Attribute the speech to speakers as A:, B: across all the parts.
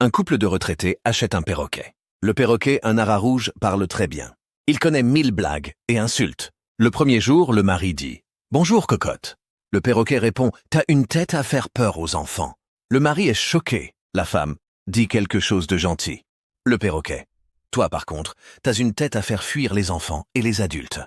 A: Un couple de retraités achète un perroquet. Le perroquet, un ararouge, parle très bien. Il connaît 1000 blagues et insultes. Le premier jour, le mari dit « Bonjour, cocotte ». Le perroquet répond « T'as une tête à faire peur aux enfants ». Le mari est choqué. La femme dit quelque chose de gentil. Le perroquet « Toi, par contre, t'as une tête à faire fuir les enfants et les adultes ».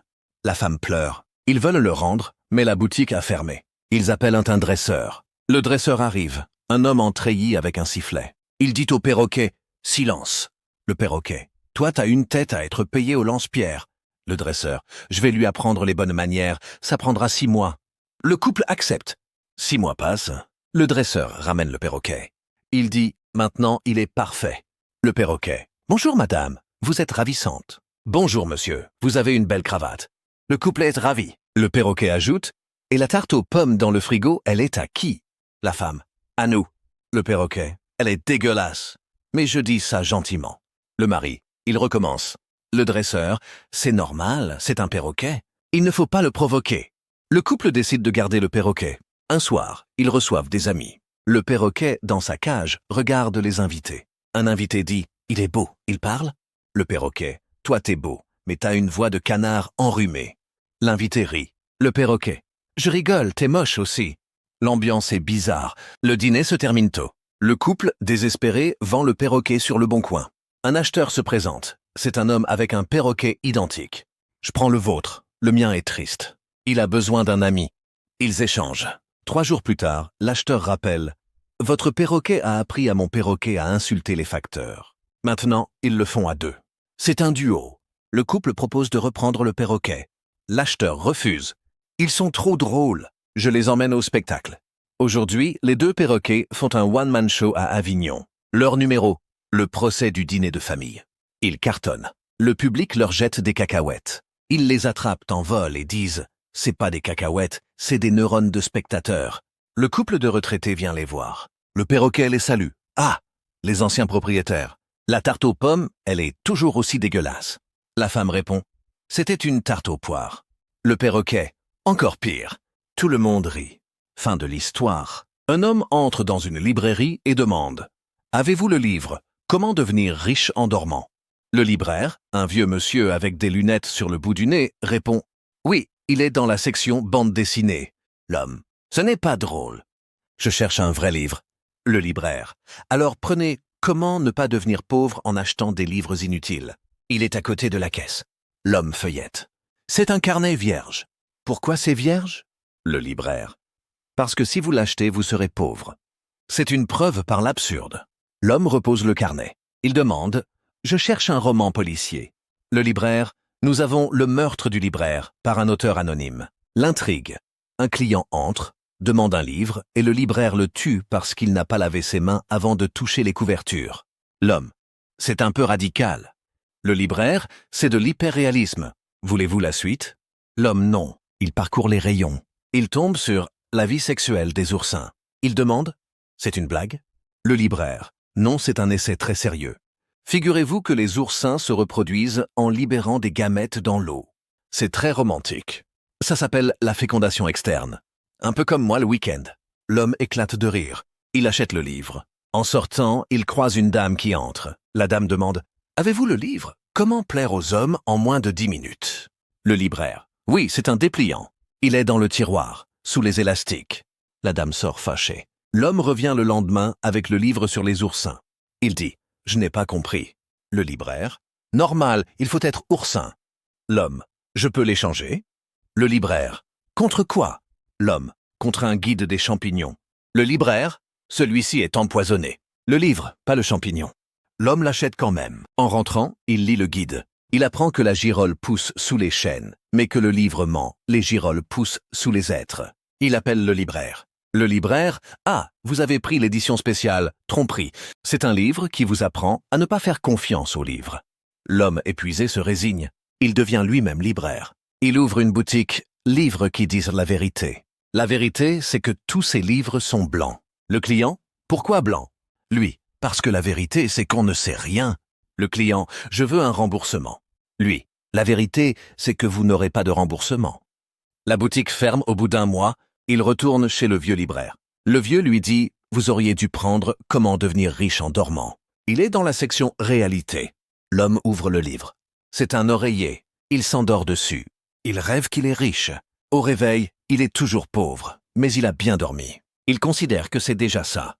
A: La femme pleure. Ils veulent le rendre, mais la boutique a fermé. Ils appellent un dresseur. Le dresseur arrive, un homme en treillis avec un sifflet. Il dit au perroquet « Silence ». Le perroquet « Toi, t'as une tête à être payé au lance-pierre ». Le dresseur « Je vais lui apprendre les bonnes manières, ça prendra 6 mois ». Le couple accepte. 6 mois passent. Le dresseur ramène le perroquet. Il dit « Maintenant, il est parfait ». Le perroquet « Bonjour madame, vous êtes ravissante ». « Bonjour monsieur, vous avez une belle cravate ». Le couple est ravi. Le perroquet ajoute « Et la tarte aux pommes dans le frigo, elle est à qui ?» La femme « À nous ». Le perroquet « Elle est dégueulasse, mais je dis ça gentiment ». Le mari, il recommence. Le dresseur « C'est normal, c'est un perroquet. Il ne faut pas le provoquer ». Le couple décide de garder le perroquet. Un soir, ils reçoivent des amis. Le perroquet, dans sa cage, regarde les invités. Un invité dit « Il est beau, il parle ?» Le perroquet « Toi t'es beau, mais t'as une voix de canard enrhumée ». L'invité rit. Le perroquet « Je rigole, t'es moche aussi ». L'ambiance est bizarre. Le dîner se termine tôt. Le couple, désespéré, vend le perroquet sur le bon coin. Un acheteur se présente. C'est un homme avec un perroquet identique. « Je prends le vôtre. Le mien est triste. Il a besoin d'un ami. » Ils échangent. 3 jours plus tard, l'acheteur rappelle « Votre perroquet a appris à mon perroquet à insulter les facteurs. Maintenant, ils le font à 2. C'est un duo. » Le couple propose de reprendre le perroquet. L'acheteur refuse. « Ils sont trop drôles. Je les emmène au spectacle. » Aujourd'hui, les 2 perroquets font un one-man show à Avignon. Leur numéro, le procès du dîner de famille. Ils cartonnent. Le public leur jette des cacahuètes. Ils les attrapent en vol et disent « C'est pas des cacahuètes, c'est des neurones de spectateurs. » Le couple de retraités vient les voir. Le perroquet les salue. « Ah, les anciens propriétaires. La tarte aux pommes, elle est toujours aussi dégueulasse. » La femme répond « C'était une tarte aux poires. » Le perroquet « Encore pire. » Tout le monde rit. Fin de l'histoire. Un homme entre dans une librairie et demande « Avez-vous le livre « Comment devenir riche en dormant ?» » Le libraire, un vieux monsieur avec des lunettes sur le bout du nez, répond « Oui, il est dans la section bande dessinée. » L'homme « Ce n'est pas drôle. » Je cherche un vrai livre. Le libraire « Alors prenez « Comment ne pas devenir pauvre en achetant des livres inutiles ?» Il est à côté de la caisse. L'homme feuillette. « C'est un carnet vierge. » Pourquoi c'est vierge ? Le libraire. Parce que si vous l'achetez, vous serez pauvre. C'est une preuve par l'absurde. L'homme repose le carnet. Il demande « Je cherche un roman policier. » Le libraire « Nous avons Le meurtre du libraire, par un auteur anonyme. » L'intrigue. Un client entre, demande un livre, et le libraire le tue parce qu'il n'a pas lavé ses mains avant de toucher les couvertures. L'homme. C'est un peu radical. Le libraire, c'est de l'hyperréalisme. Voulez-vous la suite ? L'homme non. Il parcourt les rayons. Il tombe sur la vie sexuelle des oursins. Il demande « C'est une blague ?» Le libraire « Non, c'est un essai très sérieux. Figurez-vous que les oursins se reproduisent en libérant des gamètes dans l'eau. C'est très romantique. Ça s'appelle la fécondation externe. Un peu comme moi le week-end. » L'homme éclate de rire. Il achète le livre. En sortant, il croise une dame qui entre. La dame demande « Avez-vous le livre ? Comment plaire aux hommes en moins de 10 minutes ?» Le libraire « Oui, c'est un dépliant. Il est dans le tiroir, sous les élastiques. » La dame sort fâchée. L'homme revient le lendemain avec le livre sur les oursins. Il dit « Je n'ai pas compris. » Le libraire « Normal, il faut être oursin. » L'homme « Je peux l'échanger ?» Le libraire « Contre quoi ?» L'homme « Contre un guide des champignons. » Le libraire « Celui-ci est empoisonné. » Le livre, pas le champignon. L'homme l'achète quand même. En rentrant, il lit le guide. Il apprend que la girole pousse sous les chênes, mais que le livre ment, les girolles poussent sous les êtres. Il appelle le libraire. Le libraire « Ah, vous avez pris l'édition spéciale, tromperie. C'est un livre qui vous apprend à ne pas faire confiance au livre. » L'homme épuisé se résigne. Il devient lui-même libraire. Il ouvre une boutique « Livres qui disent la vérité ». La vérité, c'est que tous ces livres sont blancs. Le client « Pourquoi blanc ?» Lui « Parce que la vérité, c'est qu'on ne sait rien. » Le client « Je veux un remboursement. » Lui « La vérité, c'est que vous n'aurez pas de remboursement. » La boutique ferme au bout d'1 mois. Il retourne chez le vieux libraire. Le vieux lui dit « Vous auriez dû prendre Comment devenir riche en dormant. » Il est dans la section Réalité. L'homme ouvre le livre. C'est un oreiller. Il s'endort dessus. Il rêve qu'il est riche. Au réveil, il est toujours pauvre, mais il a bien dormi. Il considère que c'est déjà ça.